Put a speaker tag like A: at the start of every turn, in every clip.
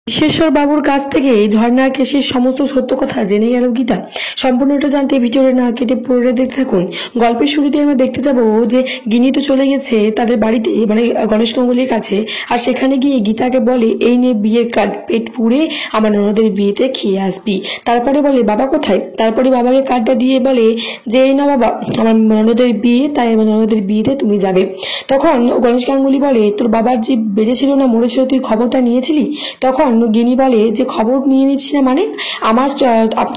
A: বিশ্বেশ্বর বাবুর কাছ থেকে ঝর্ণার কেসের সমস্ত সত্য কথা জেনে গেল গীতা। সম্পূর্ণটা জানতে ভিডিওটা না কেটে পড়ে দেখতে থাকুন। গল্পের শুরুতে আমরা দেখতে যাব যে গিনি তো চলে গেছে তাদের বাড়িতে, মানে গণেশ গাঙ্গুলির কাছে। আর সেখানে গিয়ে গীতাকে বলে, এই নিয়ে বিয়ের কার্ড, পেট পুড়ে আমার ননদের বিয়েতে খেয়ে আসবি। তারপরে বলে, বাবা কোথায়? তারপরে বাবাকে কার্ডটা দিয়ে বলে যে, এই না বাবা, আমার ননদের বিয়ে, তাই আমার ননদের বিয়েতে তুমি যাবে। তখন গণেশ গাঙ্গুলি বলে, তোর বাবার যে বেঁচেছিল না মরেছিল, তুই খবরটা নিয়েছিলি? তখন গিনি বলে যে, খবর নিয়ে নিচ্ছি না মানে? আমার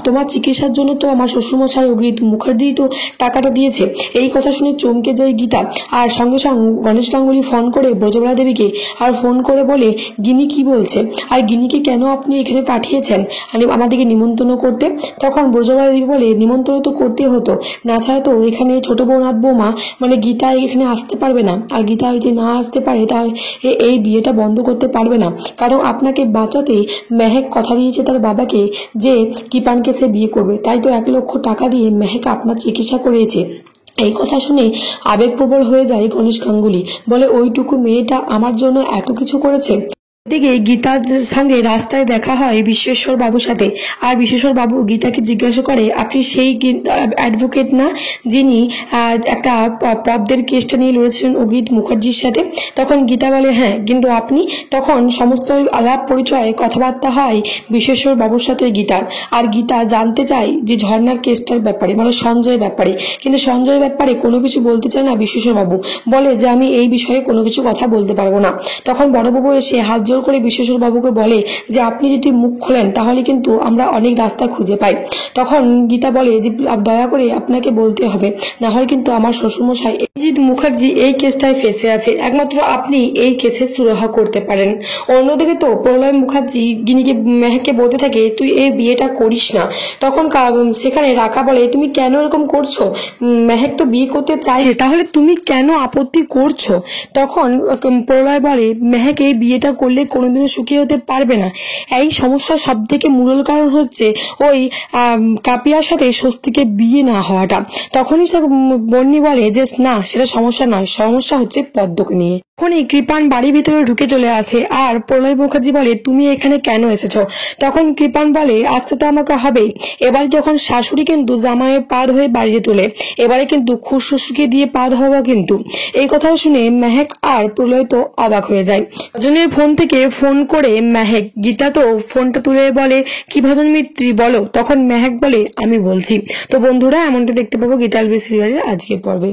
A: তোমার চিকিৎসার জন্য তো আমার শ্বশুরমশাই অগ্নি মুখার্জি তো টাকাটা দিয়েছে। এই কথা শুনে চমকে যায় গীতা। আর সঙ্গে সঙ্গে গণেশ গাঙ্গুলি ফোন করে ব্রজবালা দেবীকে আর ফোন করে বলে, গিনি কি বলছে, আর গিনিকে কেন আপনি এখানে পাঠিয়েছেন আমাদেরকে নিমন্ত্রণ করতে? তখন ব্রজবালা দেবী বলে, নিমন্ত্রণ তো করতে হতো, না ছাড়া তো এখানে ছোট বোন আর বৌমা মানে গীতা এখানে আসতে পারবে না। আর গীতা যদি না আসতে পারে তাহলে এই বিয়েটা বন্ধ করতে পারবে না, কারণ আপনাকে বাঁচাতে মেহেক কথা দিয়েছে তার বাবাকে যে কৃপানকে সে বিয়ে করবে। তাই তো 1 লক্ষ টাকা দিয়ে মেহেক আপনার চিকিৎসা করিয়েছে। এই কথা শুনে আবেগপ্রবল হয়ে যায় গণেশ গাঙ্গুলি। বলে, ওইটুকু মেয়েটা আমার জন্য এত কিছু করেছে। এদিকে গীতার সঙ্গে রাস্তায় দেখা হয় বিশ্বেশ্বর বাবুর সাথে। আর বিশ্বেশ্বর বাবু গীতাকে জিজ্ঞাসা করে, আপনি সেই অ্যাডভোকেট না যিনি একটা পদ্মের কেসটা নিয়ে লড়েছিলেন অগ্নি মুখার্জির সাথে? তখন গীতা বলে, হ্যাঁ, কিন্তু আপনি? তখন সমস্ত আলাপ পরিচয় কথাবার্তা হয় বিশ্বেশ্বর বাবুর সাথে গীতার। আর গীতা জানতে চায় যে ঝর্ণার কেসটার ব্যাপারে, মানে সঞ্জয়ের ব্যাপারে। কিন্তু সঞ্জয়ের ব্যাপারে কোনো কিছু বলতে চায় না বিশ্বেশ্বর বাবু। বলে যে, আমি এই বিষয়ে কোনো কিছু কথা বলতে পারবো না। তখন বড়বাবু এসে হাত জোর করে বিশ্বেশ্বর বাবুকে বলে যে, আপনি যদি মুখ খোলেন তাহলে কিন্তু আমরা অনেক রাস্তা খুঁজে পাই। তখন গীতা বলে যে, দয়া করে আপনাকে বলতে হবে, না হয় কিন্তু আমার শ্বশুরমশাই অভিজিৎ মুখার্জি এই কেসটায় ফেসে আছে, একমাত্র আপনি এই কেসে সুরাহা করতে পারেন। অন্যদিকে তো প্রলয় মুখার্জি গিনিকে মেহেককে বলতে থাকে, তুই এই বিয়েটা করিস না। তখন সেখানে রাকা বলে, তুমি কেন এরকম করছো? মেহেক তো বিয়ে করতে চাইছে, তাহলে তুমি কেন আপত্তি করছো? তখন প্রলয় বলে, মেহেক এই বিয়েটা করলে কোনোদিনও সুখী হতে পারবে না। এই সমস্যার সব থেকে মূল কারণ হচ্ছে ওই কাপিয়ার সাথে স্বস্তিকে বিয়ে না হওয়াটা। তখনই বন্নি বলে যে, না, সেটা সমস্যা নয়, সমস্যা হচ্ছে পদ্মকে নিয়ে। তখনই কৃপান বাড়ির ভিতরে ঢুকে চলে আসে। আর প্রলয় মুখার্জি বলে, তুমি এখানে কেন এসেছো? তখন কৃপান বলে, আসতে তো আমাকে হবেই। এবার যখন শাশুড়ি কিন্তু জামাইয়ের পা ধরে বাড়িতে তোলে, এবারে কিন্তু খুশ শ্বশুরকে দিয়ে পা ধোয়া কিন্তু। এই কথা শুনে মেহেক আর প্রলয় তো অবাক হয়ে যায়। ভজনের ফোন থেকে ফোন করে মেহেক, গীতা তো ফোনটা তুলে বলে, কি ভজন মিত্রী বলো। তখন মেহেক বলে, আমি বলছি। তো বন্ধুরা, এমনটা দেখতে পাবো গীতা এলবি সিরিয়ালের আজকের পর্বে।